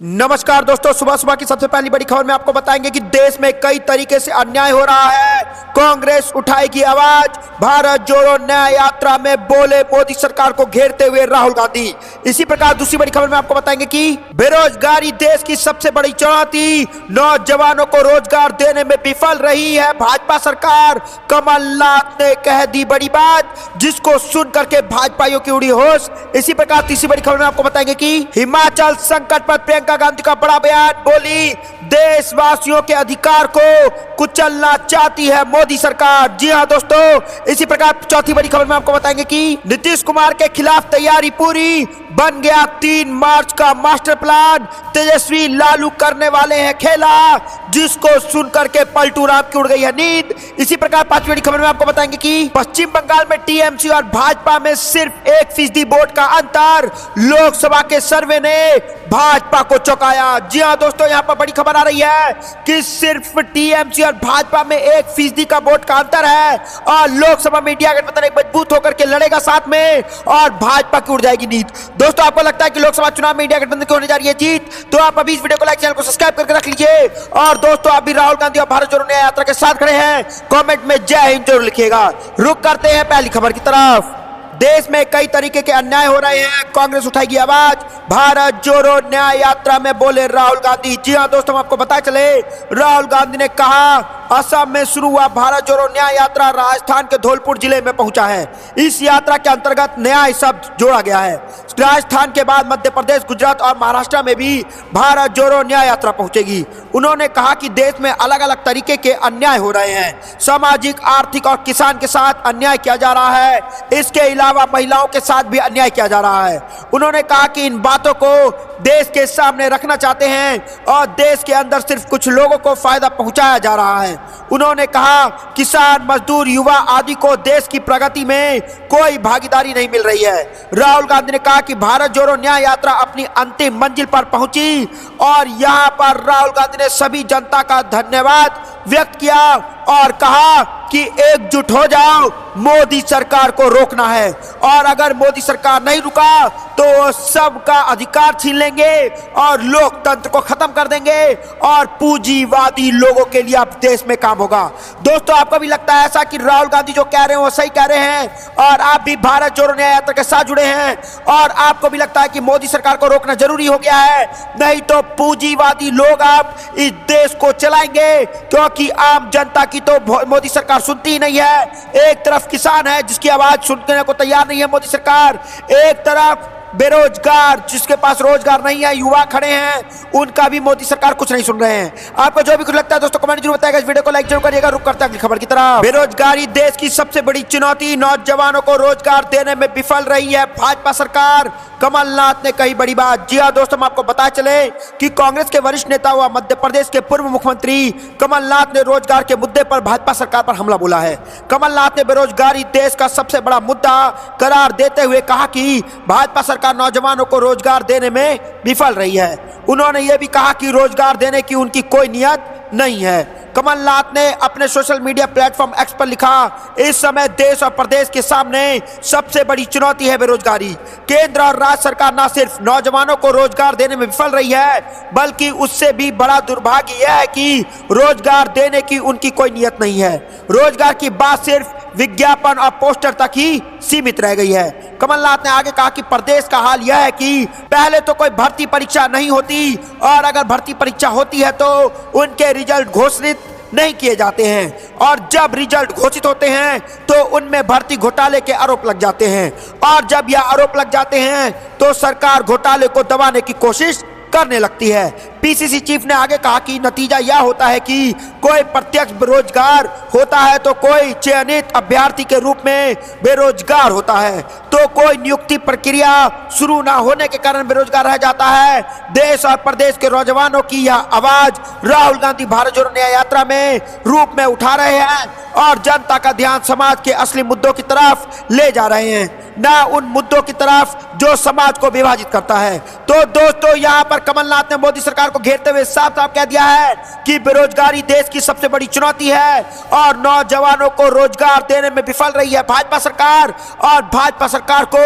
नमस्कार दोस्तों, सुबह सुबह की सबसे पहली बड़ी खबर में आपको बताएंगे कि देश में कई तरीके से अन्याय हो रहा है। कांग्रेस उठाएगी आवाज, भारत जोड़ो न्याय यात्रा में बोले मोदी सरकार को घेरते हुए राहुल गांधी। इसी प्रकार दूसरी बड़ी खबर में आपको बताएंगे कि बेरोजगारी देश की सबसे बड़ी चुनौती, नौजवानों को रोजगार देने में विफल रही है भाजपा सरकार। कमलनाथ ने कह दी बड़ी बात, जिसको सुन करके भाजपाइयों की उड़ी होश। इसी प्रकार तीसरी बड़ी खबर में आपको बताएंगे कि हिमाचल संकट पर प्रियंका गांधी का बड़ा बयान, बोली देशवासियों के अधिकार को कुचलना चाहती है मोदी सरकार। जी हां दोस्तों, इसी प्रकार चौथी बड़ी खबर में आपको बताएंगे कि नीतीश कुमार के खिलाफ तैयारी पूरी, बन गया 3 मार्च का मास्टर प्लान, तेजस्वी लालू करने वाले हैं खेला, जिसको सुनकर के पलटू राम की उड़ गई है नींद। इसी प्रकार पांचवी बड़ी खबर में आपको बताएंगे कि पश्चिम बंगाल में टीएमसी और भाजपा में सिर्फ 1% वोट का अंतर, लोकसभा के सर्वे ने भाजपा को चौंकाया। जी हां दोस्तों, यहां पर बड़ी खबर आ रही है कि सिर्फ टीएमसी और भाजपा में 1% का वोट का अंतर है और लोकसभा में इंडिया गठबंधन एक मजबूत होकर के लड़ेगा साथ में और भाजपा की उड़ जाएगी नींद। दोस्तों, आपको लगता है कि लोकसभा चुनाव में इंडिया गठबंधन की होने जा रही है जीत? तो आप अभी इस वीडियो को लाइक, चैनल को सब्सक्राइब करके रख लीजिए। और दोस्तों, आप भी राहुल गांधी और भारत जोड़ो न्याय यात्रा के साथ खड़े हैं, कमेंट में जय हिंद जरूर लिखिएगा। रुक करते हैं पहली खबर की तरफ। देश में कई तरीके के अन्याय हो रहे हैं, कांग्रेस उठाएगी आवाज, भारत जोड़ो न्याय यात्रा में बोले राहुल गांधी। जी हां दोस्तों, हम आपको पता चले राहुल गांधी ने कहा असम में शुरू हुआ भारत जोड़ो न्याय यात्रा राजस्थान के धौलपुर जिले में पहुंचा है। इस यात्रा के अंतर्गत न्याय शब्द जोड़ा गया है। राजस्थान के बाद मध्य प्रदेश, गुजरात और महाराष्ट्र में भी भारत जोड़ो न्याय यात्रा पहुंचेगी। उन्होंने कहा कि देश में अलग अलग तरीके के अन्याय हो रहे हैं, सामाजिक, आर्थिक और किसान के साथ अन्याय किया जा रहा है। इसके अलावा महिलाओं के साथ भी अन्याय किया जा रहा है। उन्होंने कहा कि इन बातों को देश के सामने रखना चाहते हैं और देश के अंदर सिर्फ कुछ लोगों को फायदा पहुंचाया जा रहा है। उन्होंने कहा किसान, मजदूर, युवा आदि को देश की प्रगति में कोई भागीदारी नहीं मिल रही है। राहुल गांधी ने कहा कि भारत जोड़ो न्याय यात्रा अपनी अंतिम मंजिल पर पहुंची और यहां पर राहुल गांधी ने सभी जनता का धन्यवाद व्यक्त किया और कहा कि एकजुट हो जाओ, मोदी सरकार को रोकना है और अगर मोदी सरकार नहीं रुका तो सबका अधिकार छीन लेंगे और लोकतंत्र को खत्म कर देंगे और पूंजीवादी लोगों के लिए अब देश में काम होगा। दोस्तों, आपको भी लगता है ऐसा कि राहुल गांधी जो कह रहे हैं वो सही कह रहे हैं और आप भी भारत जोड़ो न्याय यात्रा के साथ जुड़े हैं और आपको भी लगता है कि मोदी सरकार को रोकना जरूरी हो गया है, नहीं तो पूंजीवादी लोग आप इस देश को चलाएंगे, क्योंकि आम जनता की तो मोदी सरकार सुनती ही नहीं है। एक तरफ किसान है जिसकी आवाज सुनने को तैयार नहीं है मोदी सरकार, एक तरफ बेरोजगार जिसके पास रोजगार नहीं है, युवा खड़े हैं, उनका भी मोदी सरकार कुछ नहीं सुन रहे हैं। आपको जो भी कुछ लगता है दोस्तों कमेंट जरूर बताइएगा। इस वीडियो को लाइक जरूर करिएगा। रुक करते हैं अगली खबर की तरफ। बेरोजगारी देश की सबसे बड़ी चुनौती, नौजवानों को रोजगार देने में विफल रही है भाजपा सरकार। कमलनाथ ने कही बड़ी बात। जी हां दोस्तों, हम आपको पता चले कि कांग्रेस के वरिष्ठ नेता व मध्य प्रदेश के पूर्व मुख्यमंत्री कमलनाथ ने रोजगार के मुद्दे पर भाजपा सरकार पर हमला बोला है। कमलनाथ ने बेरोजगारी देश का सबसे बड़ा मुद्दा करार देते हुए कहा कि भाजपा सरकार नौजवानों को रोजगार देने में विफल रही है। उन्होंने यह भी कहा कि रोजगार देने की उनकी कोई नियत नहीं है। कमलनाथ ने अपने सोशल मीडिया प्लेटफॉर्म एक्स पर लिखा, इस समय देश और प्रदेश के सामने सबसे बड़ी चुनौती है बेरोजगारी। केंद्र और राज्य सरकार न सिर्फ नौजवानों को रोजगार देने में विफल रही है, बल्कि उससे भी बड़ा दुर्भाग्य यह है कि रोजगार देने की उनकी कोई नियत नहीं है। रोजगार की बात सिर्फ विज्ञापन और पोस्टर तक ही सीमित रह गई है। कमलनाथ ने आगे कहा कि प्रदेश का हाल यह है कि पहले तो कोई भर्ती परीक्षा नहीं होती और अगर भर्ती परीक्षा होती है तो उनके रिजल्ट घोषित नहीं किए जाते हैं और जब रिजल्ट घोषित होते हैं तो उनमें भर्ती घोटाले के आरोप लग जाते हैं और जब यह आरोप लग जाते हैं तो सरकार घोटाले को दबाने की कोशिश करने लगती है। पीसीसी चीफ ने आगे कहा कि नतीजा यह होता है कि कोई प्रत्यक्ष बेरोजगार होता है तो कोई चयनित अभ्यर्थी के रूप में बेरोजगार होता है, तो कोई नियुक्ति प्रक्रिया शुरू ना होने के कारण बेरोजगार रह जाता है। देश और प्रदेश के नौजवानों की यह आवाज राहुल गांधी भारत जोड़ो न्याय यात्रा में रूप में उठा रहे हैं और जनता का ध्यान समाज के असली मुद्दों की तरफ ले जा रहे हैं। ना उन मुद्दों की तरफ जो समाज को विभाजित करता है। तो दोस्तों, यहाँ पर कमलनाथ ने मोदी सरकार को घेरते हुए साफ साफ कह दिया है कि बेरोजगारी देश की सबसे बड़ी चुनौती है और नौजवानों को रोजगार देने में विफल रही है भाजपा सरकार। और भाजपा सरकार को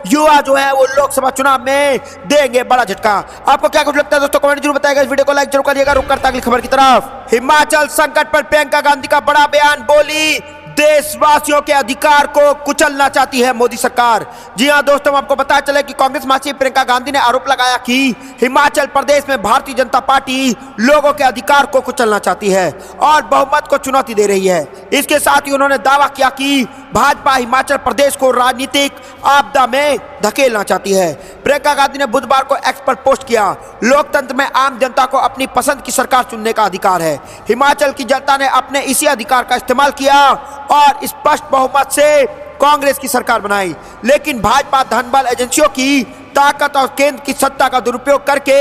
युवा जो है वो लोकसभा चुनाव में देंगे बड़ा झटका। आपको क्या कुछ लगता है दोस्तों, कमेंट जरूर बताइएगा। इस वीडियो को लाइक जरूर करिएगा। रुक करता अगली खबर की तरफ। हिमाचल संकट पर प्रियंका गांधी का बड़ा बयान, बोली देशवासियों के अधिकार को कुचलना चाहती है मोदी सरकार। जी हां दोस्तों, आपको पता चले कि कांग्रेस महासचिव प्रियंका गांधी ने आरोप लगाया कि हिमाचल प्रदेश में भारतीय जनता पार्टी लोगों के अधिकार को कुचलना चाहती है और बहुमत को चुनौती दे रही है। इसके साथ ही उन्होंने दावा किया कि भाजपा हिमाचल प्रदेश को राजनीतिक आपदा में धकेलना चाहती है। प्रियंका गांधी ने बुधवार को एक्स पर पोस्ट किया, लोकतंत्र में आम जनता को अपनी पसंद की सरकार चुनने का अधिकार है। हिमाचल की जनता ने अपने इसी अधिकार का इस्तेमाल किया और स्पष्ट बहुमत से कांग्रेस की सरकार बनाई, लेकिन भाजपा धनबल एजेंसियों की ताकत और केंद्र की सत्ता का दुरुपयोग करके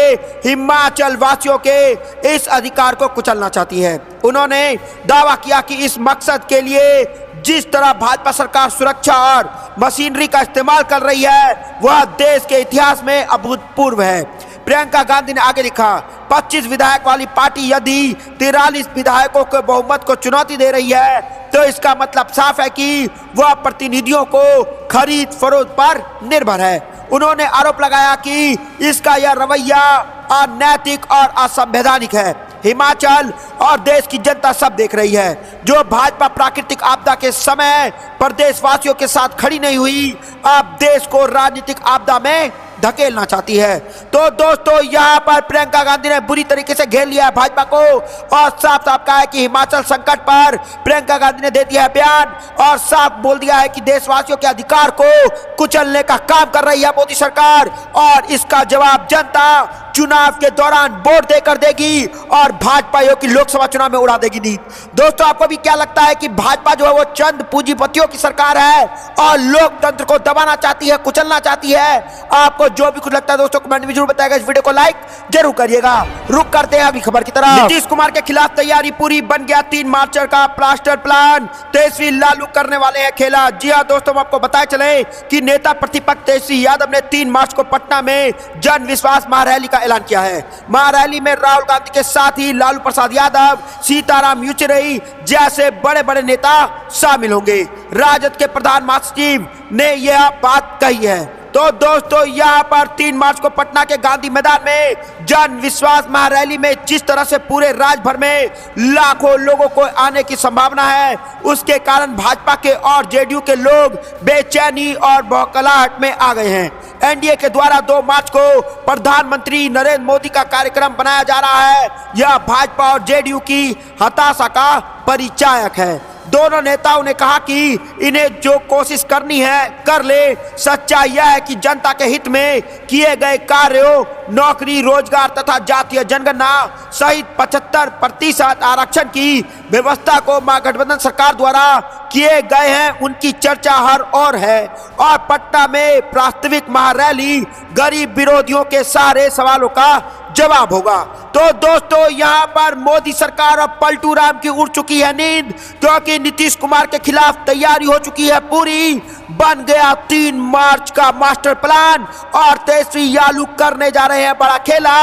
हिमाचल वासियों के इस अधिकार को कुचलना चाहती है। उन्होंने दावा किया कि इस मकसद के लिए जिस तरह भाजपा सरकार सुरक्षा और मशीनरी का इस्तेमाल कर रही है वह देश के इतिहास में अभूतपूर्व है। प्रियंका गांधी ने आगे लिखा, 25 विधायक वाली पार्टी यदि 43 विधायकों के बहुमत को चुनौती दे रही है तो इसका मतलब साफ है कि वह प्रतिनिधियों को खरीद फरोख्त पर निर्भर है। उन्होंने आरोप लगाया कि इसका यह रवैया अनैतिक और असंवैधानिक है। हिमाचल और देश की जनता सब देख रही है, जो भाजपा प्राकृतिक आपदा के समय प्रदेशवासियों के साथ खड़ी नहीं हुई, अब देश को राजनीतिक आपदा में धकेलना चाहती है। तो दोस्तों, यहाँ पर प्रियंका गांधी ने बुरी तरीके से घेर लिया है भाजपा को और साफ साफ कहा है कि हिमाचल संकट पर प्रियंका गांधी ने दे दिया है बयान और साफ बोल दिया है कि देशवासियों के अधिकार को कुचलने का काम कर रही है मोदी सरकार और इसका जवाब जनता चुनाव के दौरान वोट देकर देगी और भाजपा की लोकसभा चुनाव में उड़ा देगी नींद। दोस्तों, आपको भी क्या लगता है कि भाजपा जो है वो चंद पूंजीपतियों की सरकार है और लोकतंत्र को दबाना चाहती है, कुचलना चाहती है? आपको जो भी कुछ लगता है दोस्तों कमेंट में जरूर बताइएगा। इस वीडियो को लाइक जरूर करिएगा। रुक करते हैं अभी खबर की तरफ। नीतीश कुमार के खिलाफ तैयारी पूरी, बन गया 3 मार्च का मास्टर प्लान, तेजस्वी लालू करने वाले हैं खेला। जी हाँ दोस्तों, आपको बताया चले कि नेता प्रतिपक्ष तेजस्वी यादव ने 3 मार्च को पटना में जन विश्वास महारैली का ऐलान किया है। महारैली में राहुल गांधी के साथ ही लालू प्रसाद यादव, सीताराम येचुरी जैसे बड़े बड़े नेता शामिल होंगे। राजद के प्रधान महासचिव ने यह बात कही है। तो दोस्तों, यहाँ पर 3 मार्च को पटना के गांधी मैदान में जन विश्वास महारैली में जिस तरह से पूरे राज्य भर में लाखों लोगों को आने की संभावना है, उसके कारण भाजपा के और जेडीयू के लोग बेचैनी और बौखलाहट में आ गए हैं। एनडीए के द्वारा 2 मार्च को प्रधानमंत्री नरेंद्र मोदी का कार्यक्रम बनाया जा रहा है। यह भाजपा और जेडीयू की हताशा का परिचायक है। दोनों नेताओं ने कहा कि इन्हें जो कोशिश करनी है कर ले। सच्चाई यह है कि जनता के हित में किए गए कार्यों, नौकरी, रोजगार तथा जातीय जनगणना सहित 75% आरक्षण की व्यवस्था को महागठबंधन सरकार द्वारा किए गए हैं, उनकी चर्चा हर ओर है। और पटना में वास्तविक महारैली गरीब विरोधियों के सारे सवालों का जवाब होगा। तो दोस्तों, यहाँ पर मोदी सरकार और पलटू राम की उड़ चुकी है नींद, क्योंकि नीतीश कुमार के खिलाफ तैयारी हो चुकी है पूरी। बन गया 3 मार्च का मास्टर प्लान और तेजस्वी लालू करने जा रहे हैं बड़ा खेला।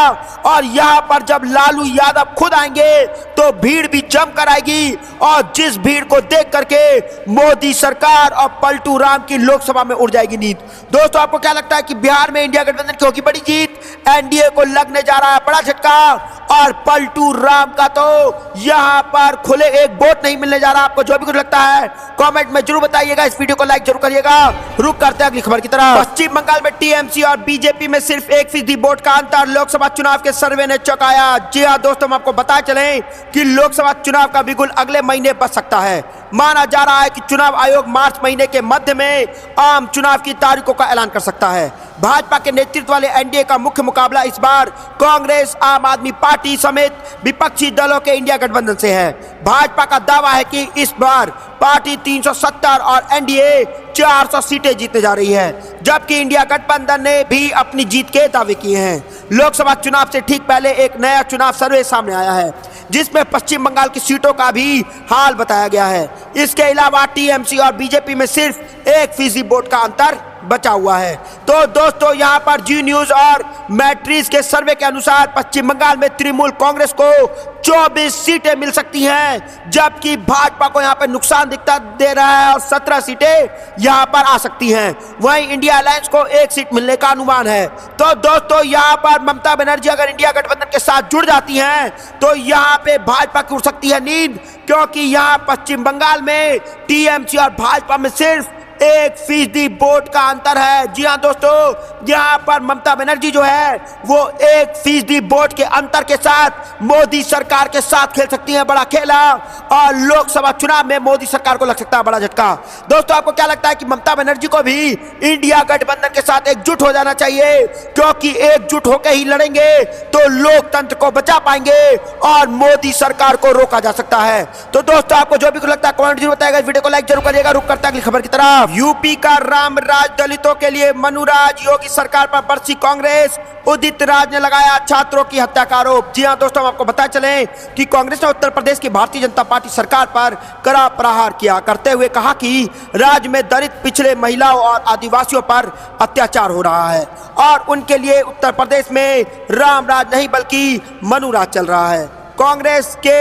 और यहाँ पर जब लालू यादव खुद आएंगे तो भीड़ भी जमकर आएगी और जिस भीड़ को देख करके मोदी सरकार और पलटू राम की लोकसभा में उड़ जाएगी नींद। दोस्तों, आपको क्या लगता है कि बिहार में इंडिया गठबंधन की होगी बड़ी जीत? एनडीए को लगने जा रहा है बड़ा झटका और पलटू राम का तो यहाँ पर खुले एक वोट नहीं मिलने जा रहा। आपको जो भी कुछ लगता है कमेंट में जरूर बताइएगा। इस वीडियो को लाइक जरूर करिएगा। रुक करते हैं अगली खबर की तरफ। पश्चिम बंगाल में टीएमसी और बीजेपी में सिर्फ 1% वोट का अंतर, लोकसभा चुनाव के सर्वे ने चौंकाया। जी हाँ दोस्तों, हम आपको बताया चले कि लोकसभा चुनाव का बिगुल अगले महीने बच सकता है। माना जा रहा है कि चुनाव आयोग मार्च महीने के मध्य में आम चुनाव की तारीखों का ऐलान कर सकता है। भाजपा के नेतृत्व वाले एनडीए का मुख्य मुकाबला इस बार कांग्रेस, आम आदमी पार्टी समेत विपक्षी दलों के इंडिया गठबंधन से है। भाजपा का दावा है कि इस बार पार्टी 370 और एनडीए 400 सीटें जीतने जा रही है, जबकि इंडिया गठबंधन ने भी अपनी जीत के दावे किए हैं। लोकसभा चुनाव से ठीक पहले एक नया चुनाव सर्वे सामने आया है, जिसमें पश्चिम बंगाल की सीटों का भी हाल बताया गया है। इसके अलावा टीएमसी और बीजेपी में सिर्फ 1% वोट का अंतर बचा हुआ है। तो दोस्तों यहाँ पर जी न्यूज और मैट्रिक्स के सर्वे के अनुसार पश्चिम बंगाल में तृणमूल कांग्रेस को 24 सीटें मिल सकती हैं, जबकि भाजपा को यहाँ पर नुकसान दिखता दे रहा है और 17 सीटें यहाँ पर आ सकती हैं। वहीं इंडिया अलायंस को 1 सीट मिलने का अनुमान है। तो दोस्तों यहाँ पर ममता बनर्जी अगर इंडिया गठबंधन के साथ जुड़ जाती हैं तो यहाँ पे भाजपा की उड़ सकती है नींद, क्योंकि यहाँ पश्चिम बंगाल में टीएमसी और भाजपा में सिर्फ 1% वोट का अंतर है। जी हाँ दोस्तों, यहाँ पर ममता बनर्जी जो है वो 1% वोट के अंतर के साथ मोदी सरकार के साथ खेल सकती है बड़ा खेला, और लोकसभा चुनाव में मोदी सरकार को लग सकता है बड़ा झटका। दोस्तों आपको क्या लगता है कि ममता बनर्जी को भी इंडिया गठबंधन के साथ एकजुट हो जाना चाहिए, क्योंकि एकजुट होकर ही लड़ेंगे तो लोकतंत्र को बचा पाएंगे और मोदी सरकार को रोका जा सकता है। तो दोस्तों आपको जो भी कुछ लगता है कमेंट जरूर बताइएगा, वीडियो को लाइक जरूर करिएगा। रुक करता है अगली खबर की तरफ। यूपी का रामराज दलितों के लिए मनुराज, योगी सरकार पर बरसी कांग्रेस, उदित राज ने लगाया छात्रों की हत्या का आरोप। जी हां दोस्तों, हम आपको बता चलें कि कांग्रेस ने उत्तर प्रदेश की भारतीय जनता पार्टी सरकार पर कड़ा प्रहार किया, करते हुए कहा कि राज्य में दलित, पिछड़े, महिलाओं और आदिवासियों पर अत्याचार हो रहा है और उनके लिए उत्तर प्रदेश में रामराज नहीं बल्कि मनुराज चल रहा है। कांग्रेस के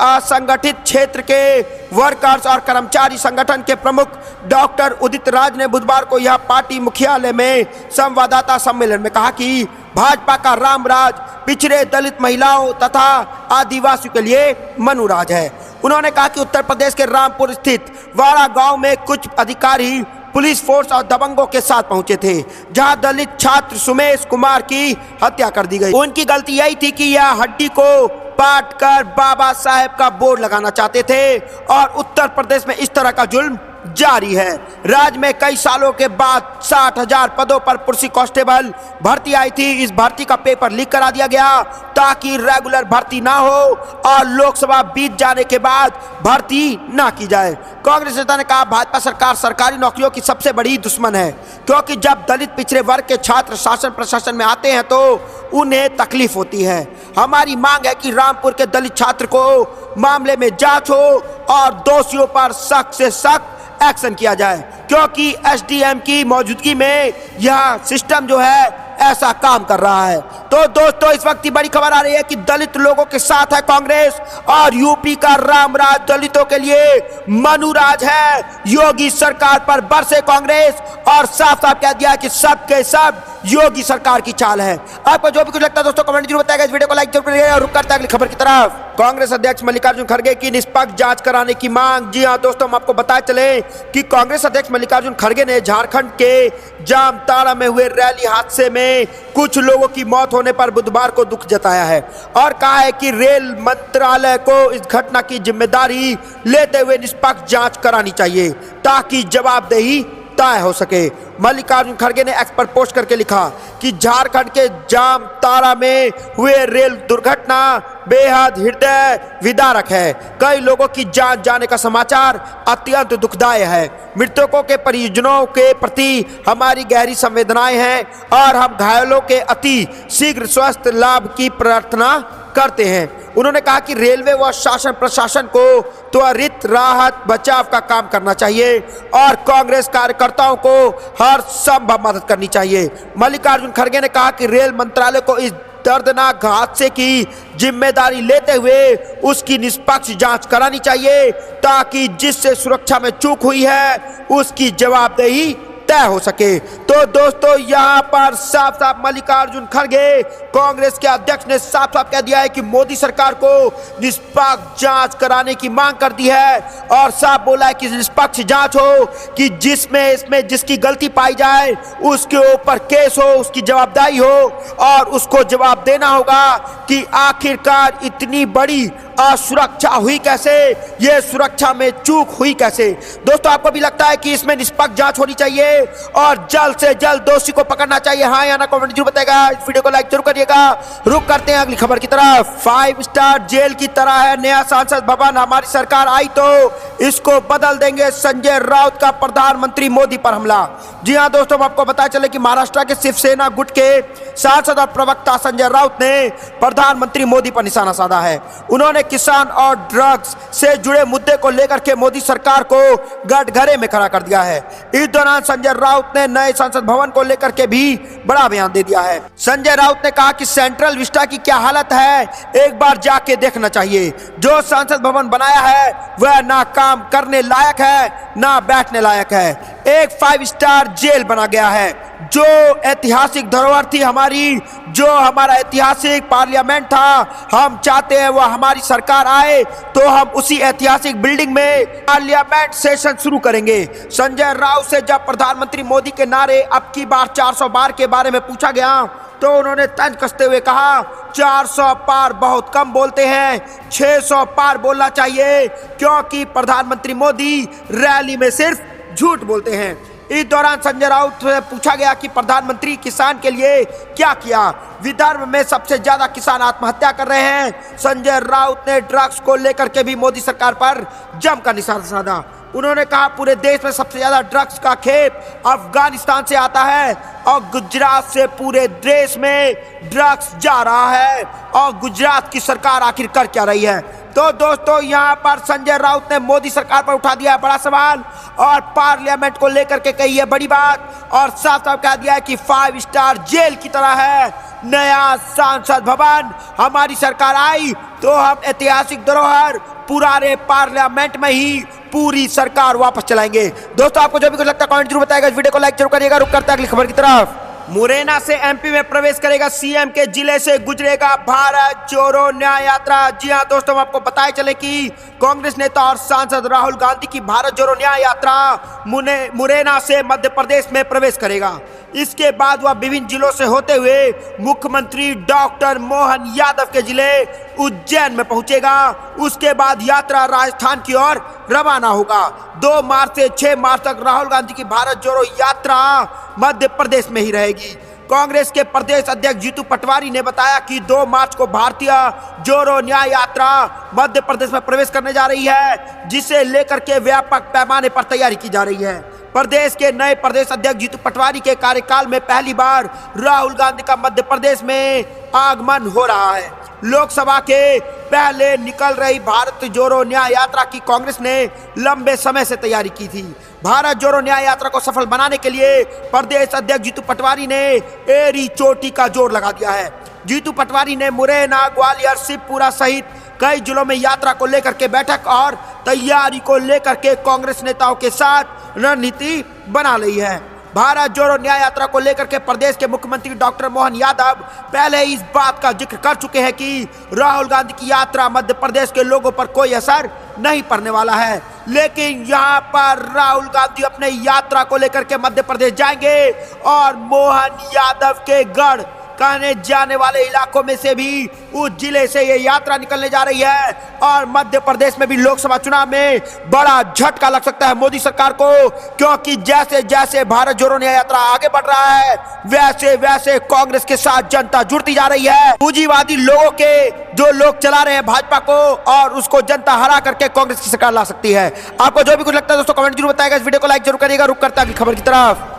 असंगठित क्षेत्र के वर्कर्स और कर्मचारी संगठन के प्रमुख डॉक्टर उदित राज ने बुधवार को यह पार्टी मुख्यालय में संवाददाता सम्मेलन में कहा कि भाजपा का रामराज पिछड़े, दलित, महिलाओं तथा आदिवासियों के लिए मनुराज है। उन्होंने कहा कि उत्तर प्रदेश के रामपुर स्थित वाड़ा गांव में कुछ अधिकारी पुलिस फोर्स और दबंगों के साथ पहुंचे थे, जहां दलित छात्र सुमेश कुमार की हत्या कर दी गई। उनकी गलती यही थी कि यह हड्डी को पाट कर बाबा साहेब का बोर्ड लगाना चाहते थे और उत्तर प्रदेश में इस तरह का जुल्म जारी है। राज्य में कई सालों के बाद 60,000 पदों पर पुलिस कांस्टेबल भर्ती आई थी। इस भर्ती का पेपर लीक करा दिया गया ताकि रेगुलर भर्ती ना हो और लोकसभा बीत जाने के बाद भर्ती ना की जाए। कांग्रेस नेता ने कहा, भाजपा सरकार सरकारी नौकरियों की सबसे बड़ी दुश्मन है, क्योंकि जब दलित, पिछड़े वर्ग के छात्र शासन प्रशासन में आते हैं तो उन्हें तकलीफ होती है। हमारी मांग है कि रामपुर के दलित छात्र को मामले में जांच हो और दोषियों पर सख्त से सख्त एक्शन किया जाए, क्योंकि एसडीएम की मौजूदगी में यह सिस्टम जो है ऐसा काम कर रहा है। तो दोस्तों इस वक्त की बड़ी खबर आ रही है कि दलित लोगों के साथ है कांग्रेस और यूपी का रामराज दलितों के लिए मनुराज है। योगी सरकार पर बरसे कांग्रेस और साफ साफ कह दिया कि सब के सब योगी सरकार की चाल है। आपको जो भी कुछ लगता है दोस्तों कमेंट जरूर बताइएगा। इस वीडियो को लाइक जरूर करिएगा और रुक करते हैं अगली खबर की तरफ। कांग्रेस अध्यक्ष मल्लिकार्जुन खड़गे की निष्पक्ष जांच कराने की मांग। जी हां दोस्तों, हम आपको बताते चले कि कांग्रेस अध्यक्ष मल्लिकार्जुन खड़गे ने झारखंड के जामताड़ा में हुए रैली हादसे में कुछ लोगों की मौत होने पर बुधवार को दुख जताया है और कहा है कि रेल मंत्रालय को इस घटना की जिम्मेदारी लेते हुए निष्पक्ष जांच करानी चाहिए ताकि जवाबदेही तय हो सके। मल्लिकार्जुन खड़गे ने एक्स पर पोस्ट करके लिखा कि झारखंड के जामताड़ा में हुए रेल दुर्घटना बेहद हृदय विदारक है। कई लोगों की जान जाने का समाचार अत्यंत दुखदायी है। मृतकों के परिजनों के प्रति हमारी गहरी संवेदनाएं हैं और हम घायलों के अति शीघ्र स्वास्थ्य लाभ की प्रार्थना करते हैं। उन्होंने कहा कि रेलवे व शासन प्रशासन को त्वरित राहत बचाव का काम करना चाहिए और कांग्रेस कार्यकर्ताओं को हर संभव मदद करनी चाहिए। मल्लिकार्जुन खड़गे ने कहा कि रेल मंत्रालय को इस दर्दनाक हादसे की जिम्मेदारी लेते हुए उसकी निष्पक्ष जांच करानी चाहिए ताकि जिससे सुरक्षा में चूक हुई है उसकी जवाबदेही तय हो सके। तो दोस्तों यहाँ पर साफ साफ मल्लिकार्जुन खड़गे कांग्रेस के अध्यक्ष ने साफ साफ कह दिया है कि मोदी सरकार को निष्पक्ष जांच कराने की मांग कर दी है और साफ बोला है कि निष्पक्ष जांच हो कि इसमें जिसकी गलती पाई जाए उसके ऊपर केस हो, उसकी जवाबदारी हो और उसको जवाब देना होगा कि आखिरकार इतनी बड़ी असुरक्षा हुई कैसे, ये सुरक्षा में चूक हुई कैसे। दोस्तों आपको भी लगता है कि इसमें निष्पक्ष जांच होनी चाहिए और जल्द से जल्द दोषी को पकड़ना चाहिए? हाँ या ना कमेंट जरूर बताएगा। इस वीडियो को लाइक जरूर करिएगा। रुक करते हैं अगली खबर की तरफ। 5 स्टार जेल की तरह है नया संसद भवन, हमारी सरकार आई तो इसको बदल देंगे, संजय राउत का प्रधानमंत्री मोदी पर हमला। जी हाँ दोस्तों, हम आपको पता चले कि महाराष्ट्र के शिवसेना गुट के सांसद और प्रवक्ता संजय राउत ने प्रधानमंत्री मोदी पर निशाना साधा है। उन्होंने किसान और ड्रग्स से जुड़े मुद्दे को लेकर के मोदी सरकार को गठघरे में खड़ा कर दिया है। इस दौरान संजय राउत ने नए संसद भवन को लेकर के भी बड़ा बयान दे दिया है। संजय राउत ने कहा कि सेंट्रल विस्टा की क्या हालत है, एक बार जाके देखना चाहिए। जो संसद भवन बनाया है वह ना काम करने लायक है ना बैठने लायक है। एक 5 स्टार जेल बना गया है। जो ऐतिहासिक धरोहर थी हमारी, जो हमारा ऐतिहासिक पार्लियामेंट था, हम चाहते हैं वह हमारी सरकार आए तो हम उसी ऐतिहासिक बिल्डिंग में पार्लियामेंट सेशन शुरू करेंगे। संजय राउत से जब प्रधानमंत्री मोदी के नारे अब की बार 400 बार के बारे में पूछा गया तो उन्होंने तंज कसते हुए कहा 400 पार बहुत कम बोलते हैं, 600 पार बोलना चाहिए, क्योंकि प्रधानमंत्री मोदी रैली में सिर्फ झूठ बोलते हैं। इस दौरान संजय राउत से पूछा गया कि प्रधानमंत्री किसान के लिए क्या किया। विदर्भ में सबसे ज्यादा किसान आत्महत्या कर रहे हैं। संजय राउत ने ड्रग्स को लेकर के भी मोदी सरकार पर जमकर निशाना साधा। उन्होंने कहा पूरे देश में सबसे ज्यादा ड्रग्स का खेप अफगानिस्तान से आता है और गुजरात से पूरे देश में ड्रग्स जा रहा है और गुजरात की सरकार आखिर कर क्या रही है। तो दोस्तों यहाँ पर संजय राउत ने मोदी सरकार पर उठा दिया है बड़ा सवाल और पार्लियामेंट को लेकर के कही है बड़ी बात और साफ साफ कह दिया है कि 5 स्टार जेल की तरह है नया संसद भवन। हमारी सरकार आई तो हम ऐतिहासिक धरोहर पुराने पार्लियामेंट में ही पूरी सरकार वापस चलाएंगे। दोस्तों आपको जो भी कुछ लगता है कमेंट जरूर बताएगा। इस वीडियो को लाइक जरूर करिएगा। रुक करते हैं अगली खबर की तरफ। मुरैना से एमपी में प्रवेश करेगा सीएम के जिले से गुजरेगा भारत जोड़ो न्याय यात्रा। जी हां दोस्तों, हम आपको बताए चले कि कांग्रेस नेता और सांसद राहुल गांधी की भारत जोड़ो न्याय यात्रा मुरैना से मध्य प्रदेश में प्रवेश करेगा। इसके बाद वह विभिन्न जिलों से होते हुए मुख्यमंत्री डॉक्टर मोहन यादव के जिले उज्जैन में पहुंचेगा। उसके बाद यात्रा राजस्थान की ओर रवाना होगा। 2 मार्च से 6 मार्च तक राहुल गांधी की भारत जोड़ो यात्रा मध्य प्रदेश में ही रहेगी। कांग्रेस के प्रदेश अध्यक्ष जीतू पटवारी ने बताया कि 2 मार्च को भारतीय जोड़ो न्याय यात्रा मध्य प्रदेश में प्रवेश करने जा रही है, जिसे लेकर के व्यापक पैमाने पर तैयारी की जा रही है। प्रदेश के नए प्रदेश अध्यक्ष जीतू पटवारी के कार्यकाल में पहली बार राहुल गांधी का मध्य प्रदेश में आगमन हो रहा है। लोकसभा के पहले निकल रही भारत जोड़ो न्याय यात्रा की कांग्रेस ने लंबे समय से तैयारी की थी। भारत जोड़ो न्याय यात्रा को सफल बनाने के लिए प्रदेश अध्यक्ष जीतू पटवारी ने एड़ी चोटी का जोर लगा दिया है। जीतू पटवारी ने मुरैना, ग्वालियर, शिवपुरा सहित कई जिलों में यात्रा को लेकर के बैठक और तैयारी को लेकर के कांग्रेस नेताओं के साथ रणनीति बना ली है। भारत जोड़ो न्याय यात्रा को लेकर के प्रदेश के मुख्यमंत्री डॉक्टर मोहन यादव पहले इस बात का जिक्र कर चुके हैं कि राहुल गांधी की यात्रा मध्य प्रदेश के लोगों पर कोई असर नहीं पड़ने वाला है। लेकिन यहाँ पर राहुल गांधी अपने यात्रा को लेकर के मध्य प्रदेश जाएंगे और मोहन यादव के गढ़ कहने जाने वाले इलाकों में से भी उस जिले से ये यात्रा निकलने जा रही है और मध्य प्रदेश में भी लोकसभा चुनाव में बड़ा झटका लग सकता है मोदी सरकार को, क्योंकि जैसे जैसे भारत जोड़ो न्याय यात्रा आगे बढ़ रहा है वैसे वैसे कांग्रेस के साथ जनता जुड़ती जा रही है। पूंजीवादी लोगों के जो लोग चला रहे हैं भाजपा को और उसको जनता हरा करके कांग्रेस की सरकार ला सकती है। आपको जो भी कुछ लगता है दोस्तों कमेंट जरूर बताएगा। इस वीडियो को लाइक जरूर करिएगा। रुक करता है अगली खबर की तरफ।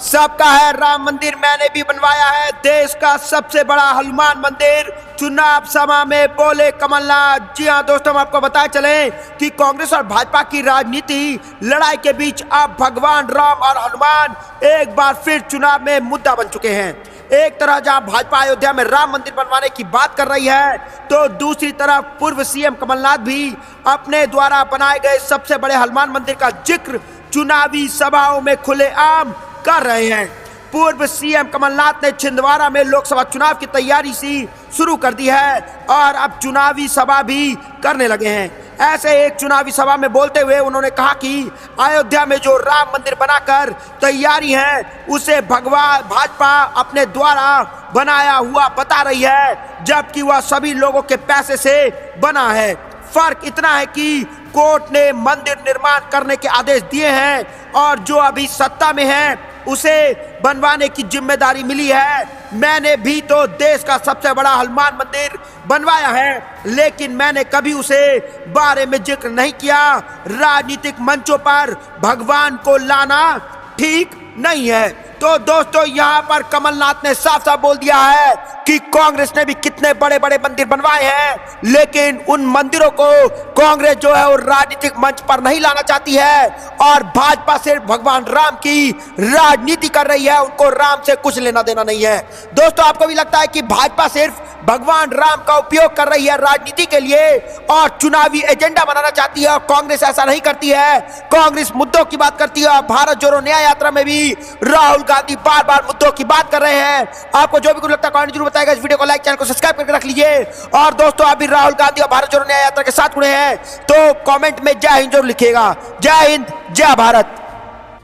सबका है राम मंदिर मैंने भी बनवाया है, देश का सबसे बड़ा हनुमान मंदिर, चुनाव सभा में बोले कमलनाथ। जी हां दोस्तों, हम आपको बताए चले कि कांग्रेस और भाजपा की राजनीति लड़ाई के बीच अब भगवान राम और हनुमान एक बार फिर चुनाव में मुद्दा बन चुके हैं। एक तरह जहां भाजपा अयोध्या में राम मंदिर बनवाने की बात कर रही है तो दूसरी तरफ पूर्व सीएम कमलनाथ भी अपने द्वारा बनाए गए सबसे बड़े हनुमान मंदिर का जिक्र चुनावी सभाओं में खुलेआम कर रहे हैं। पूर्व सीएम कमलनाथ ने छिंदवाड़ा में लोकसभा चुनाव की तैयारी सी शुरू कर दी है और अब चुनावी सभा भी करने लगे हैं। ऐसे एक चुनावी सभा में बोलते हुए उन्होंने कहा कि अयोध्या में जो राम मंदिर बनाकर तैयारी है उसे भाजपा अपने द्वारा बनाया हुआ बता रही है, जबकि वह सभी लोगों के पैसे से बना है। फर्क इतना है कि कोर्ट ने मंदिर निर्माण करने के आदेश दिए हैं और जो अभी सत्ता में है उसे बनवाने की जिम्मेदारी मिली है। मैंने भी तो देश का सबसे बड़ा हनुमान मंदिर बनवाया है, लेकिन मैंने कभी उसे बारे में जिक्र नहीं किया। राजनीतिक मंचों पर भगवान को लाना ठीक नहीं है। तो दोस्तों यहाँ पर कमलनाथ ने साफ साफ बोल दिया है कि कांग्रेस ने भी कितने बड़े बड़े मंदिर बनवाए हैं, लेकिन उन मंदिरों को कांग्रेस जो है वो राजनीतिक मंच पर नहीं लाना चाहती है और भाजपा सिर्फ भगवान राम की राजनीति कर रही है, उनको राम से कुछ लेना देना नहीं है। दोस्तों आपको भी लगता है कि भाजपा सिर्फ भगवान राम का उपयोग कर रही है राजनीति के लिए और चुनावी एजेंडा बनाना चाहती है, और कांग्रेस ऐसा नहीं करती है। कांग्रेस मुद्दों की बात करती है। भारत जोड़ो न्याय यात्रा में भी राहुल गांधी बार बार मुद्दों की बात कर रहे हैं। आपको जो भी कुछ लगता है कमेंट जरूर बताएगा। इस वीडियो को लाइक, चैनल को सब्सक्राइब करके रख लीजिए। और दोस्तों आप भी राहुल गांधी और भारत जोड़ो न्याय यात्रा के साथ जुड़े हैं तो कमेंट में जय हिंद जरूर लिखिएगा। जय हिंद, जय भारत।